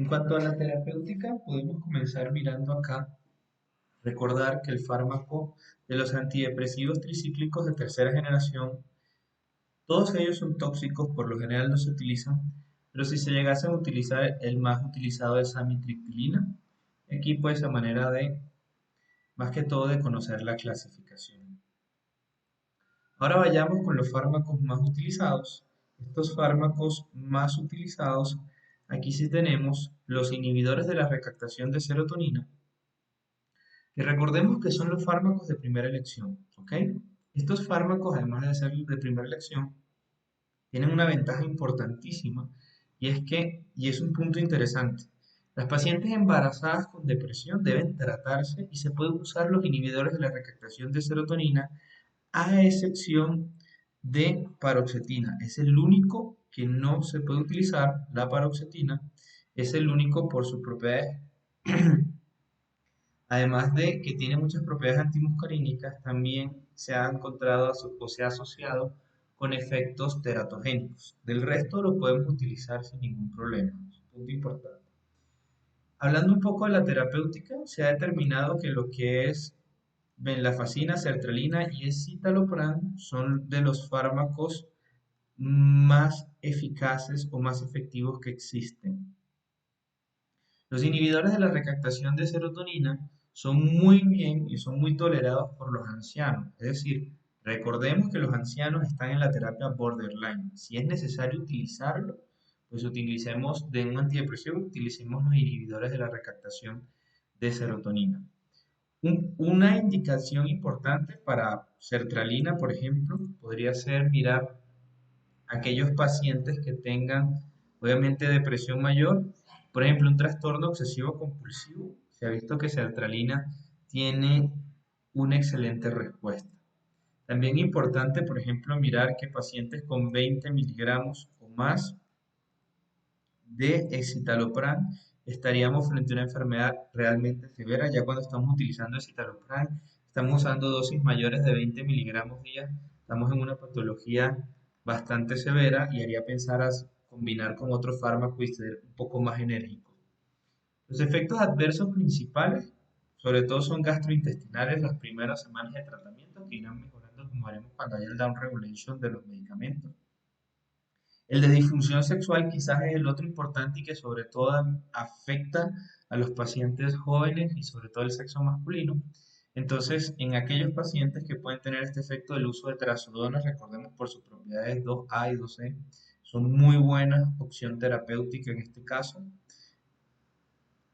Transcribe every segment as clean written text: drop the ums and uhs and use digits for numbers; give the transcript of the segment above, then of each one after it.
En cuanto a la terapéutica, podemos comenzar mirando acá, recordar que el fármaco de los antidepresivos tricíclicos de tercera generación, todos ellos son tóxicos, por lo general no se utilizan, pero si se llegase a utilizar, el más utilizado es amitriptilina. Aquí pues a manera de, más que todo, de conocer la clasificación. Ahora vayamos con los fármacos más utilizados. Estos fármacos más utilizados, aquí sí tenemos los inhibidores de la recaptación de serotonina, que recordemos que son los fármacos de primera elección, ¿ok? Estos fármacos, además de ser de primera elección, tienen una ventaja importantísima y es un punto interesante. Las pacientes embarazadas con depresión deben tratarse y se pueden usar los inhibidores de la recaptación de serotonina a excepción de paroxetina. Es el único que no se puede utilizar, la paroxetina, es el único por sus propiedades. Además de que tiene muchas propiedades antimuscarínicas, también se ha encontrado o se ha asociado con efectos teratogénicos. Del resto lo podemos utilizar sin ningún problema. Punto importante. Hablando un poco de la terapéutica, se ha determinado que lo que es venlafaxina, sertralina y escitalopram son de los fármacos más eficaces o más efectivos que existen. Los inhibidores de la recaptación de serotonina son muy bien y son muy tolerados por los ancianos. Es decir, recordemos que los ancianos están en la terapia borderline. Si es necesario utilizarlo, pues utilicemos de un antidepresivo, utilicemos los inhibidores de la recaptación de serotonina. Una indicación importante para sertralina, por ejemplo, podría ser mirar aquellos pacientes que tengan, obviamente, depresión mayor, por ejemplo, un trastorno obsesivo compulsivo. Se ha visto que sertralina tiene una excelente respuesta. También importante, por ejemplo, mirar que pacientes con 20 miligramos o más de escitalopram estaríamos frente a una enfermedad realmente severa. Ya cuando estamos utilizando escitalopram, estamos usando dosis mayores de 20 miligramos día, estamos en una patología bastante severa y haría pensar a combinar con otro fármaco y ser un poco más enérgico. Los efectos adversos principales, sobre todo, son gastrointestinales las primeras semanas de tratamiento, que irán mejorando como haremos cuando haya el down regulation de los medicamentos. El de disfunción sexual quizás es el otro importante y que sobre todo afecta a los pacientes jóvenes y sobre todo el sexo masculino. Entonces, en aquellos pacientes que pueden tener este efecto del uso de trazodona, recordemos por sus propiedades 2A y 2C, son muy buena opción terapéutica en este caso.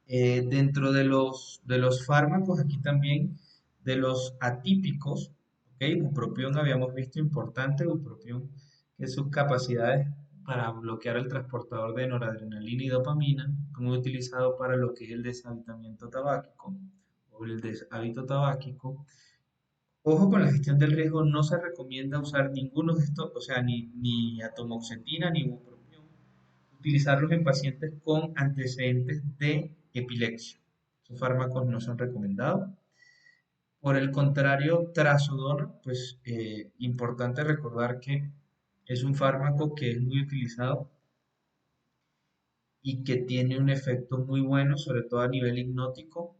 Dentro de los fármacos, aquí también de los atípicos, ¿ok? Bupropión habíamos visto importante, bupropión, que sus capacidades para bloquear el transportador de noradrenalina y dopamina, muy utilizado para lo que es el deshabitamiento tabáquico o el deshábito tabáquico. Ojo con la gestión del riesgo, no se recomienda usar ninguno de estos, o sea, ni atomoxetina ni bupropión, utilizarlos en pacientes con antecedentes de epilepsia. Esos fármacos no son recomendados. Por el contrario, trazodona, pues importante recordar que es un fármaco que es muy utilizado y que tiene un efecto muy bueno, sobre todo a nivel hipnótico,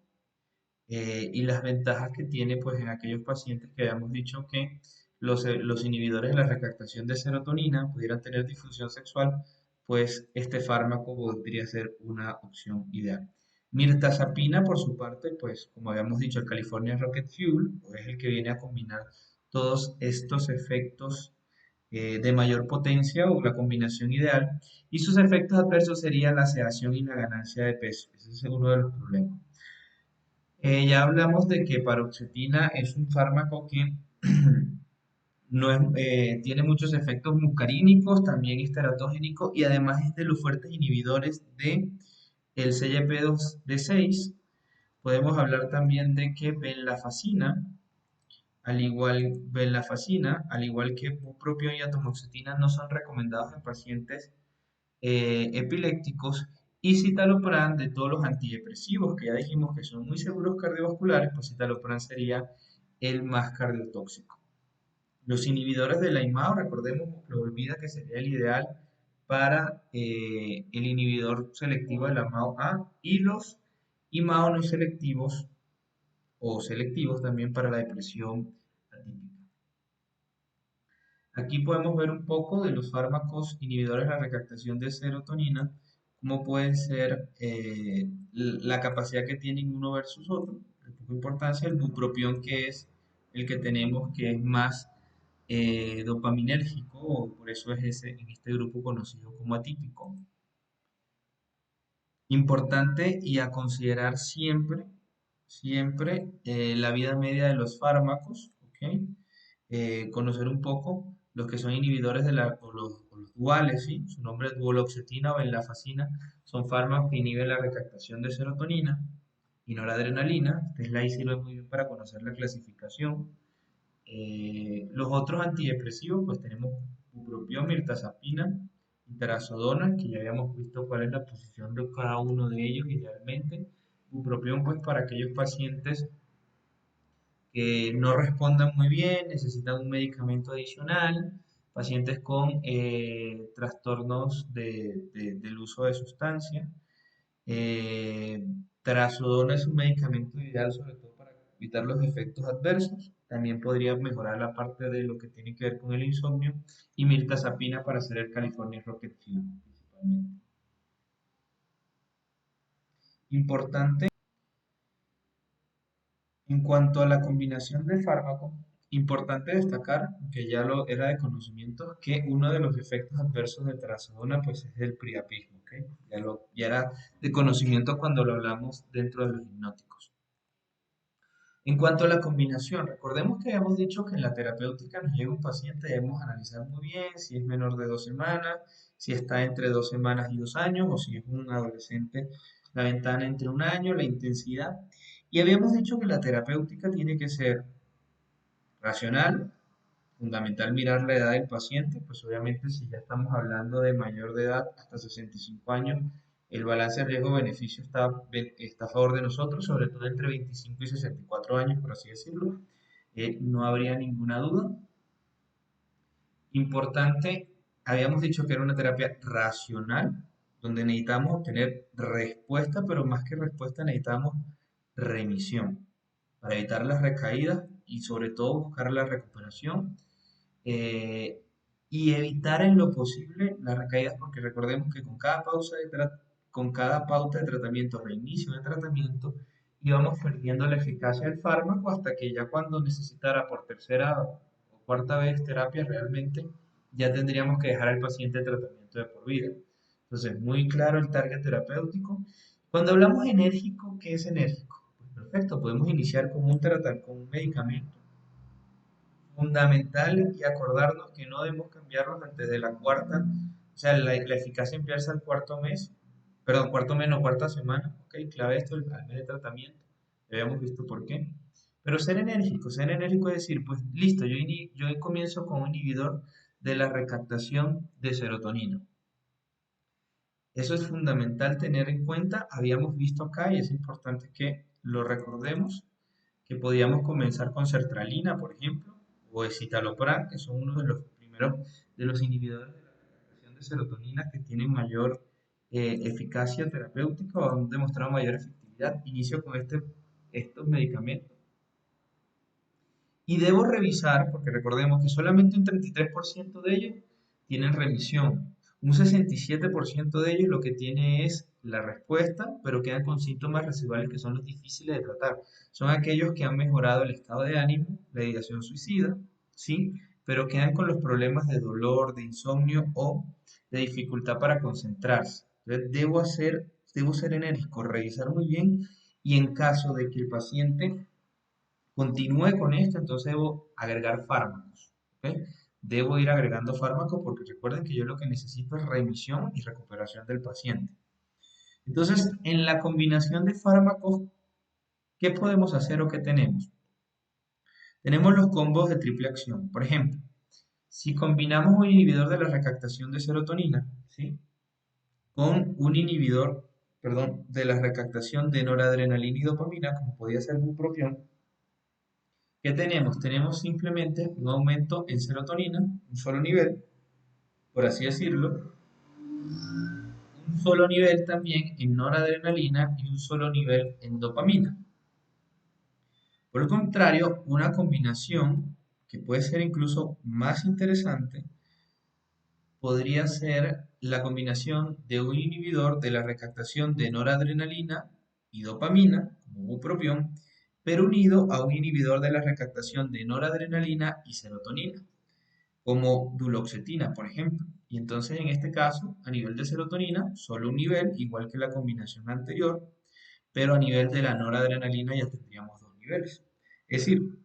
y las ventajas que tiene pues en aquellos pacientes que habíamos dicho que los inhibidores de la recaptación de serotonina pudieran tener disfunción sexual, pues este fármaco podría ser una opción ideal. Mirtazapina, por su parte, pues como habíamos dicho, el California Rocket Fuel pues, es el que viene a combinar todos estos efectos de mayor potencia o la combinación ideal, y sus efectos adversos serían la sedación y la ganancia de peso. Ese es uno de los problemas. Ya hablamos de que paroxetina es un fármaco que no tiene muchos efectos muscarínicos, también es teratogénico y además es de los fuertes inhibidores de el CYP2D6. Podemos hablar también de que venlafaxina, al igual que bupropión y atomoxetina, no son recomendados en pacientes epilépticos, y citalopram de todos los antidepresivos que ya dijimos que son muy seguros cardiovasculares, pues citalopram sería el más cardiotóxico. Los inhibidores de la IMAO, recordemos, lo olvida que sería el ideal para el inhibidor selectivo de la MAO-A y los IMAO no selectivos o selectivos también para la depresión atípica. Aquí podemos ver un poco de los fármacos inhibidores de la recaptación de serotonina, cómo pueden ser la capacidad que tienen uno versus otro, de poca importancia, el bupropión que es el que tenemos que es más dopaminérgico, o por eso es ese, en este grupo conocido como atípico. Importante y a considerar siempre, siempre la vida media de los fármacos, ¿ok? Conocer un poco los que son inhibidores de o los duales, ¿sí? Su nombre es duoloxetina o venlafaxina, son fármacos que inhiben la recaptación de serotonina y noradrenalina. Ustedes ahí sirve muy bien para conocer la clasificación. Los otros antidepresivos, pues tenemos bupropión, mirtazapina y trazodona, que ya habíamos visto cuál es la posición de cada uno de ellos idealmente. Bupropión, pues para aquellos pacientes que no respondan muy bien, necesitan un medicamento adicional, pacientes con trastornos del uso de sustancia. Eh, Trazodona es un medicamento ideal sobre todo para evitar los efectos adversos. También podría mejorar la parte de lo que tiene que ver con el insomnio. Y mirtazapina para hacer el California Rocket Fuel, principalmente. Importante en cuanto a la combinación de fármacos, importante destacar, que ya lo era de conocimiento, que uno de los efectos adversos de trazodona pues es el priapismo, ¿ok? Ya era de conocimiento cuando lo hablamos dentro de los hipnóticos. En cuanto a la combinación, recordemos que habíamos dicho que en la terapéutica nos llega un paciente, debemos analizar muy bien si es menor de 2 semanas, si está entre 2 semanas y 2 años, o si es un adolescente, la ventana entre un año, la intensidad. Y habíamos dicho que la terapéutica tiene que ser racional, fundamental mirar la edad del paciente, pues obviamente si ya estamos hablando de mayor de edad, hasta 65 años, el balance riesgo-beneficio está a favor de nosotros, sobre todo entre 25 y 64 años, por así decirlo. No habría ninguna duda. Importante, habíamos dicho que era una terapia racional, donde necesitamos obtener respuesta, pero más que respuesta necesitamos remisión para evitar las recaídas y sobre todo buscar la recuperación eh, y evitar en lo posible las recaídas, porque recordemos que con cada pauta de tratamiento, reinicio de tratamiento, íbamos perdiendo la eficacia del fármaco hasta que ya cuando necesitara por tercera o cuarta vez terapia realmente, ya tendríamos que dejar al paciente el tratamiento de por vida. Entonces, muy claro el target terapéutico. Cuando hablamos enérgico, ¿qué es enérgico? Pues perfecto, podemos iniciar con un medicamento fundamental y acordarnos que no debemos cambiarlos antes de la cuarta, o sea, la eficacia empieza al cuarto mes, perdón, cuarto mes, no, cuarta semana, ok, clave esto al mes de tratamiento, ya habíamos visto por qué. Pero ser enérgico es decir, pues listo, yo comienzo con un inhibidor de la recaptación de serotonina. Eso es fundamental tener en cuenta, habíamos visto acá y es importante que lo recordemos, que podíamos comenzar con sertralina, por ejemplo, o escitalopram, que son uno de los primeros de los inhibidores de la recaptación de serotonina que tienen mayor eficacia terapéutica o han demostrado mayor efectividad. Inicio con estos medicamentos. Y debo revisar, porque recordemos que solamente un 33% de ellos tienen remisión. Un 67% de ellos lo que tiene es la respuesta, pero quedan con síntomas residuales que son los difíciles de tratar. Son aquellos que han mejorado el estado de ánimo, la ideación suicida, ¿sí? Pero quedan con los problemas de dolor, de insomnio o de dificultad para concentrarse. Entonces, debo ser enérgico, revisar muy bien y en caso de que el paciente continúe con esto, entonces debo agregar fármacos. ¿Ok? Debo ir agregando fármacos porque recuerden que yo lo que necesito es remisión y recuperación del paciente. Entonces, en la combinación de fármacos, ¿qué podemos hacer o qué tenemos? Tenemos los combos de triple acción. Por ejemplo, si combinamos un inhibidor de la recaptación de serotonina, ¿sí? Con un inhibidor, perdón, de la recaptación de noradrenalina y dopamina, como podría ser bupropión, ¿qué tenemos? Tenemos simplemente un aumento en serotonina, un solo nivel, por así decirlo, un solo nivel también en noradrenalina y un solo nivel en dopamina. Por el contrario, una combinación que puede ser incluso más interesante podría ser la combinación de un inhibidor de la recaptación de noradrenalina y dopamina, como bupropión, pero unido a un inhibidor de la recaptación de noradrenalina y serotonina, como duloxetina, por ejemplo. Y entonces en este caso, a nivel de serotonina, solo un nivel, igual que la combinación anterior, pero a nivel de la noradrenalina ya tendríamos dos niveles. Es decir,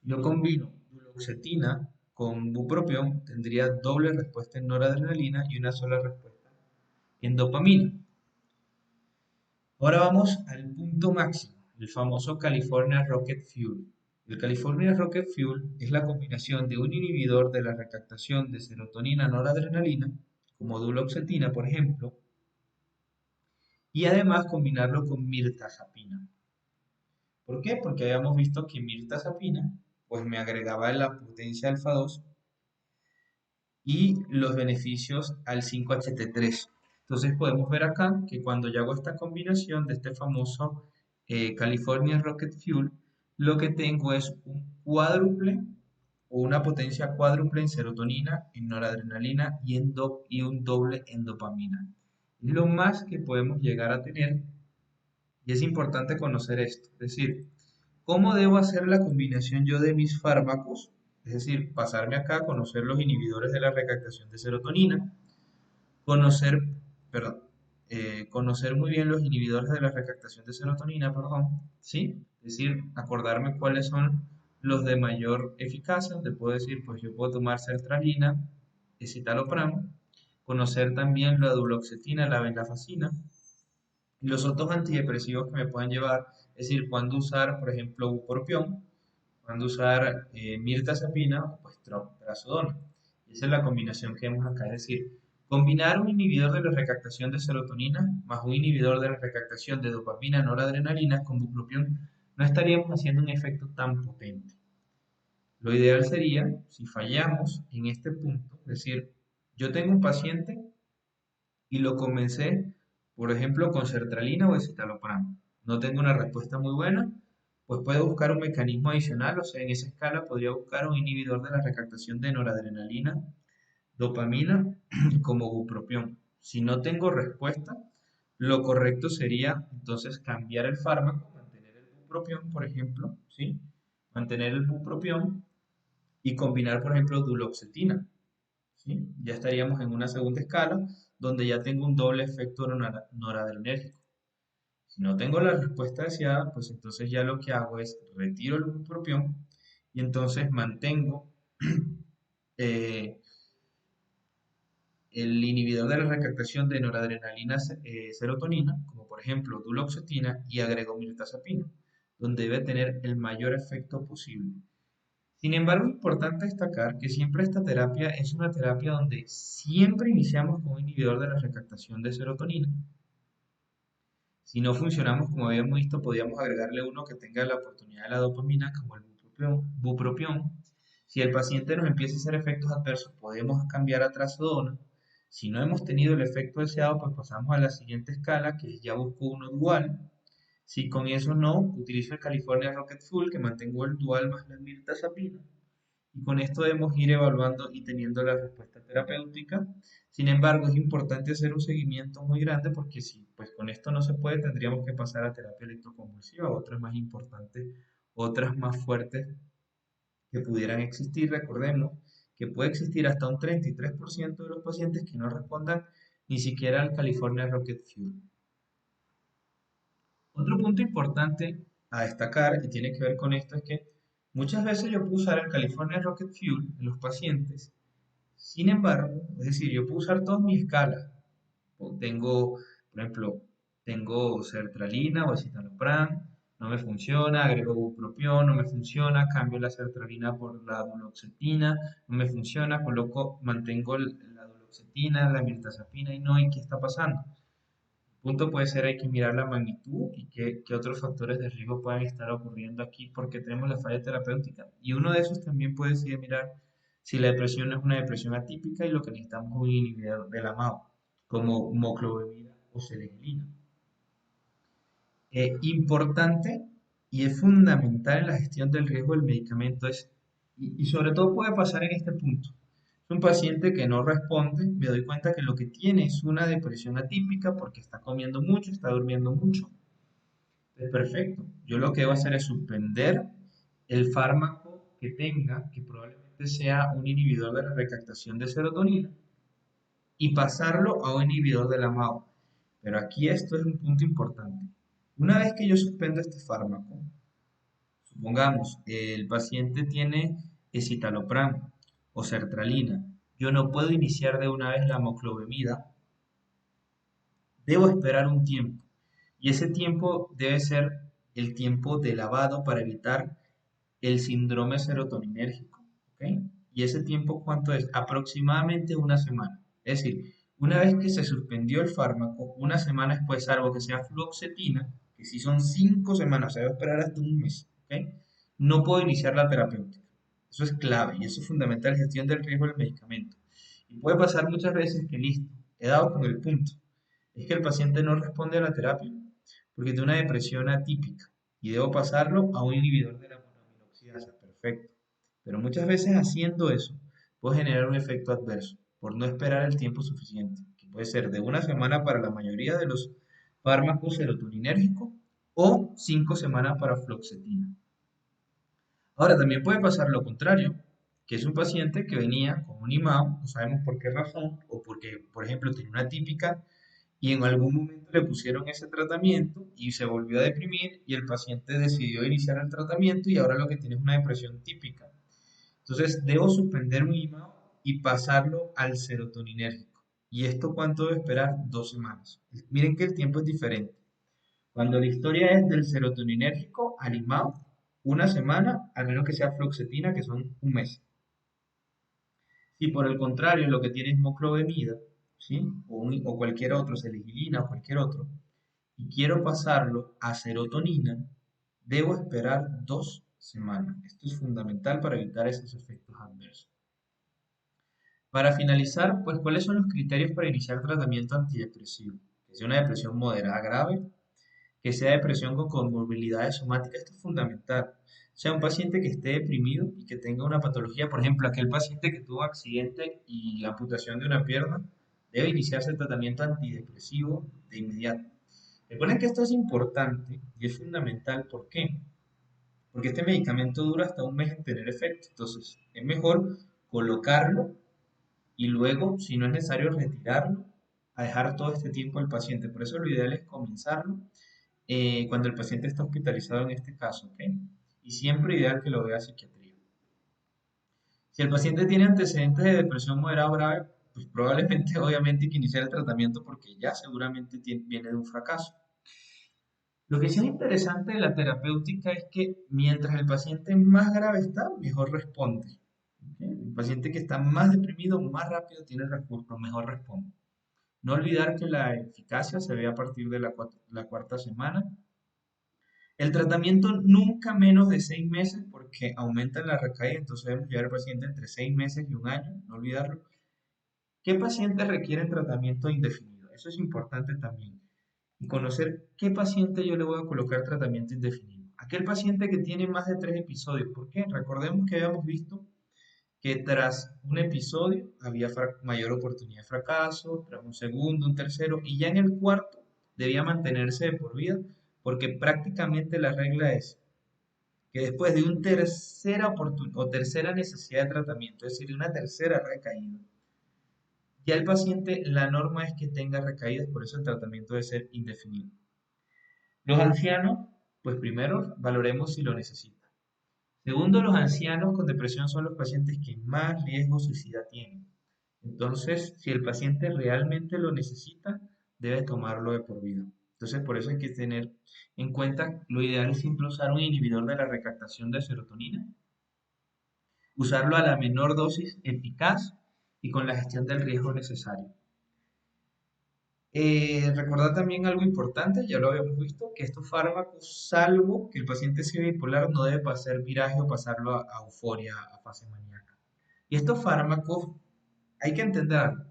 yo combino duloxetina con bupropión, tendría doble respuesta en noradrenalina y una sola respuesta en dopamina. Ahora vamos al punto máximo, el famoso California Rocket Fuel. El California Rocket Fuel es la combinación de un inhibidor de la recaptación de serotonina-noradrenalina, como duloxetina, por ejemplo, y además combinarlo con mirtazapina. ¿Por qué? Porque habíamos visto que mirtazapina pues me agregaba la potencia alfa 2 y los beneficios al 5-HT3. Entonces podemos ver acá que cuando yo hago esta combinación de este famoso California Rocket Fuel, lo que tengo es un cuádruple o una potencia cuádruple en serotonina, en noradrenalina y un doble en dopamina. Es lo más que podemos llegar a tener y es importante conocer esto. Es decir, ¿cómo debo hacer la combinación yo de mis fármacos? Es decir, pasarme acá a conocer los inhibidores de la recaptación de serotonina, conocer, perdón, conocer muy bien los inhibidores de la recaptación de serotonina, perdón, ¿sí? Es decir, acordarme cuáles son los de mayor eficacia, donde puedo decir, pues yo puedo tomar sertralina, escitalopram, conocer también la duloxetina, la venlafaxina, y los otros antidepresivos que me pueden llevar, es decir, cuándo usar, por ejemplo, bupropión, cuándo usar mirtazapina o pues trazodona. Esa es la combinación que vemos acá, es decir, combinar un inhibidor de la recaptación de serotonina más un inhibidor de la recaptación de dopamina, noradrenalina con bupropión, no estaríamos haciendo un efecto tan potente. Lo ideal sería, si fallamos en este punto, es decir, yo tengo un paciente y lo comencé, por ejemplo, con sertralina o escitalopram. No tengo una respuesta muy buena, pues puedo buscar un mecanismo adicional, o sea, en esa escala podría buscar un inhibidor de la recaptación de noradrenalina, dopamina, como bupropión. Si no tengo respuesta, lo correcto sería entonces cambiar el fármaco, mantener el bupropión, por ejemplo, ¿sí? Mantener el bupropión y combinar, por ejemplo, duloxetina, ¿sí? Ya estaríamos en una segunda escala donde ya tengo un doble efecto noradrenérgico. Si no tengo la respuesta deseada, pues entonces ya lo que hago es retiro el bupropión y entonces mantengo eh, el inhibidor de la recaptación de noradrenalina serotonina, como por ejemplo duloxetina, y agrego mirtazapina, donde debe tener el mayor efecto posible. Sin embargo, es importante destacar que siempre esta terapia es una terapia donde siempre iniciamos con un inhibidor de la recaptación de serotonina. Si no funcionamos como habíamos visto, podríamos agregarle uno que tenga la oportunidad de la dopamina, como el bupropión. Si el paciente nos empieza a hacer efectos adversos, podemos cambiar a trazodona. Si no hemos tenido el efecto deseado, pues pasamos a la siguiente escala, que ya busco uno dual. Si con eso no, utilizo el California Rocket Full, que mantengo el dual más la mirtazapina. Y con esto debemos ir evaluando y teniendo la respuesta terapéutica. Sin embargo, es importante hacer un seguimiento muy grande porque si pues con esto no se puede, tendríamos que pasar a terapia electroconvulsiva, otras más importantes, otras más fuertes que pudieran existir. Recordemos que puede existir hasta un 33% de los pacientes que no respondan ni siquiera al California Rocket Fuel. Otro punto importante a destacar y tiene que ver con esto es que muchas veces yo puedo usar el California Rocket Fuel en los pacientes. Sin embargo, es decir, yo puedo usar todas mis escalas. Tengo, por ejemplo, tengo sertralina o escitalopram, no me funciona, agrego bupropión, no me funciona, cambio la sertralina por la duloxetina, no me funciona, mantengo la duloxetina, la mirtazapina y no, ¿y qué está pasando? Punto puede ser, hay que mirar la magnitud y qué otros factores de riesgo pueden estar ocurriendo aquí porque tenemos la falla terapéutica. Y uno de esos también puede ser mirar si la depresión es una depresión atípica y lo que necesitamos es un inhibidor del AMAO. como moclobemida o selegelina. Importante y es fundamental en la gestión del riesgo del medicamento y sobre todo puede pasar en este punto. Es un paciente que no responde, me doy cuenta que lo que tiene es una depresión atípica porque está comiendo mucho, está durmiendo mucho. Perfecto. Yo lo que debo hacer es suspender el fármaco que tenga, que probablemente sea un inhibidor de la recaptación de serotonina, y pasarlo a un inhibidor de la MAO. Pero aquí esto es un punto importante. Una vez que yo suspendo este fármaco, supongamos, el paciente tiene escitalopram o sertralina, yo no puedo iniciar de una vez la moclobemida, debo esperar un tiempo. Y ese tiempo debe ser el tiempo de lavado para evitar el síndrome serotoninérgico. ¿Ok? ¿Y ese tiempo cuánto es? Aproximadamente una semana. Es decir, una vez que se suspendió el fármaco, una semana después, salvo que sea fluoxetina, que si son 5 semanas, se debe esperar hasta un mes. ¿Ok? No puedo iniciar la terapéutica. Eso es clave y eso es fundamental, gestión del riesgo del medicamento. Y puede pasar muchas veces que listo, he dado con el punto. Es que el paciente no responde a la terapia porque tiene una depresión atípica y debo pasarlo a un inhibidor de la monoaminoxidasa. Perfecto. Pero muchas veces haciendo eso puede generar un efecto adverso por no esperar el tiempo suficiente, que puede ser de una semana para la mayoría de los fármacos serotoninérgicos o 5 semanas para fluoxetina. Ahora, también puede pasar lo contrario, que es un paciente que venía con un IMAO, no sabemos por qué razón, o porque, por ejemplo, tenía una típica y en algún momento le pusieron ese tratamiento y se volvió a deprimir y el paciente decidió iniciar el tratamiento y ahora lo que tiene es una depresión típica. Entonces, debo suspender mi IMAO y pasarlo al serotoninérgico. ¿Y esto cuánto debo esperar? 2 semanas. Miren que el tiempo es diferente. Cuando la historia es del serotoninérgico al IMAO, una semana, al menos que sea fluoxetina, que son un mes. Si por el contrario lo que tiene es moclobemida, ¿sí? O cualquier otro, seligilina o cualquier otro, y quiero pasarlo a serotonina, debo esperar 2 semanas. Esto es fundamental para evitar esos efectos adversos. Para finalizar, pues, ¿cuáles son los criterios para iniciar tratamiento antidepresivo? Que sea una depresión moderada grave, que sea depresión con comorbilidades somáticas, esto es fundamental. O sea, un paciente que esté deprimido y que tenga una patología, por ejemplo, aquel paciente que tuvo accidente y amputación de una pierna, debe iniciarse el tratamiento antidepresivo de inmediato. Recuerden que esto es importante y es fundamental. ¿Por qué? Porque este medicamento dura hasta un mes en tener efecto. Entonces, es mejor colocarlo y luego, si no es necesario, retirarlo, a dejar todo este tiempo al paciente. Por eso lo ideal es comenzarlo cuando el paciente está hospitalizado en este caso, ¿ok? Y siempre ideal que lo vea psiquiatría. Si el paciente tiene antecedentes de depresión moderada o grave, pues probablemente, obviamente, hay que iniciar el tratamiento porque ya seguramente viene de un fracaso. Lo que sí es interesante de la terapéutica es que mientras el paciente más grave está, mejor responde. ¿Ok? El paciente que está más deprimido, más rápido tiene recursos, mejor responde. No olvidar que la eficacia se ve a partir de la cuarta semana. El tratamiento nunca menos de 6 meses porque aumenta la recaída, entonces debemos llevar al paciente entre 6 meses y un año, no olvidarlo. ¿Qué pacientes requieren tratamiento indefinido? Eso es importante también. Y conocer qué paciente yo le voy a colocar tratamiento indefinido. Aquel paciente que tiene más de 3 episodios. ¿Por qué? Recordemos que habíamos visto que tras un episodio había mayor oportunidad de fracaso, tras un segundo, un tercero, y ya en el cuarto debía mantenerse de por vida, porque prácticamente la regla es que después de una tercera oportunidad o tercera necesidad de tratamiento, es decir, una tercera recaída, ya el paciente, la norma es que tenga recaídas, por eso el tratamiento debe ser indefinido. Los ancianos, pues primero valoremos si lo necesitan. Segundo, los ancianos con depresión son los pacientes que más riesgo suicida tienen. Entonces, si el paciente realmente lo necesita, debe tomarlo de por vida. Entonces, por eso hay que tener en cuenta, lo ideal es siempre usar un inhibidor de la recaptación de serotonina, usarlo a la menor dosis eficaz y con la gestión del riesgo necesario. Recordar también algo importante, ya lo habíamos visto, que estos fármacos, salvo que el paciente sea bipolar, no debe pasar viraje o pasarlo a euforia, a fase maníaca. Y estos fármacos, hay que entender algo,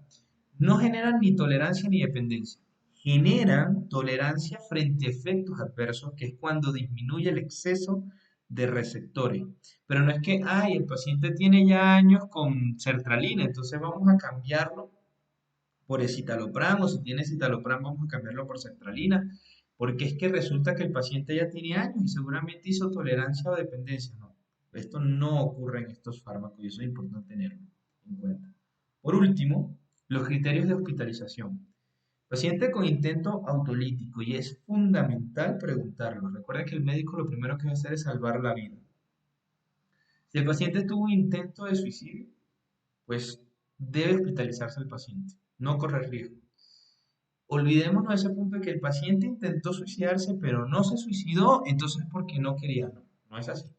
No generan ni tolerancia ni dependencia. Generan tolerancia frente a efectos adversos, que es cuando disminuye el exceso de receptores. Pero no es que, ay, el paciente tiene ya años con sertralina, entonces vamos a cambiarlo por escitalopram, o si tiene escitalopram vamos a cambiarlo por sertralina, porque es que resulta que el paciente ya tiene años y seguramente hizo tolerancia o dependencia. No, esto no ocurre en estos fármacos y eso es importante tenerlo en cuenta. Por último, los criterios de hospitalización. Paciente con intento autolítico y es fundamental preguntarlo. Recuerda que el médico lo primero que va a hacer es salvar la vida. Si el paciente tuvo un intento de suicidio, pues debe hospitalizarse el paciente, no correr riesgo. Olvidémonos de ese punto de que el paciente intentó suicidarse, pero no se suicidó, entonces porque no quería. No, no es así.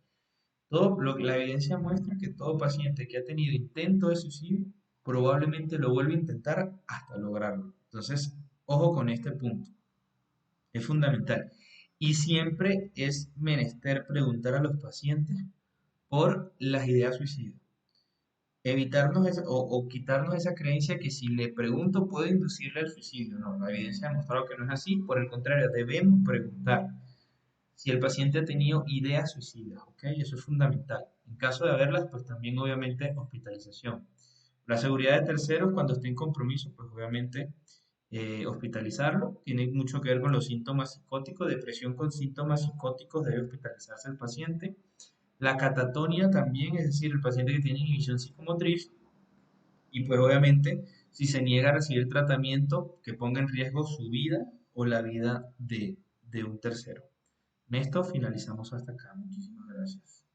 La evidencia muestra que todo paciente que ha tenido intento de suicidio probablemente lo vuelve a intentar hasta lograrlo. Entonces, ojo con este punto, es fundamental. Y siempre es menester preguntar a los pacientes por las ideas suicidas. Evitarnos o quitarnos esa creencia que si le pregunto puedo inducirle al suicidio. No, la evidencia ha demostrado que no es así. Por el contrario, debemos preguntar si el paciente ha tenido ideas suicidas, ¿ok? Eso es fundamental. En caso de haberlas, pues también obviamente hospitalización. La seguridad de terceros, cuando esté en compromiso, pues obviamente hospitalizarlo. Tiene mucho que ver con los síntomas psicóticos, depresión con síntomas psicóticos, debe hospitalizarse el paciente. La catatonia también, es decir, el paciente que tiene inhibición psicomotriz, y pues obviamente si se niega a recibir tratamiento que ponga en riesgo su vida o la vida de un tercero. En esto finalizamos hasta acá. Muchísimas gracias.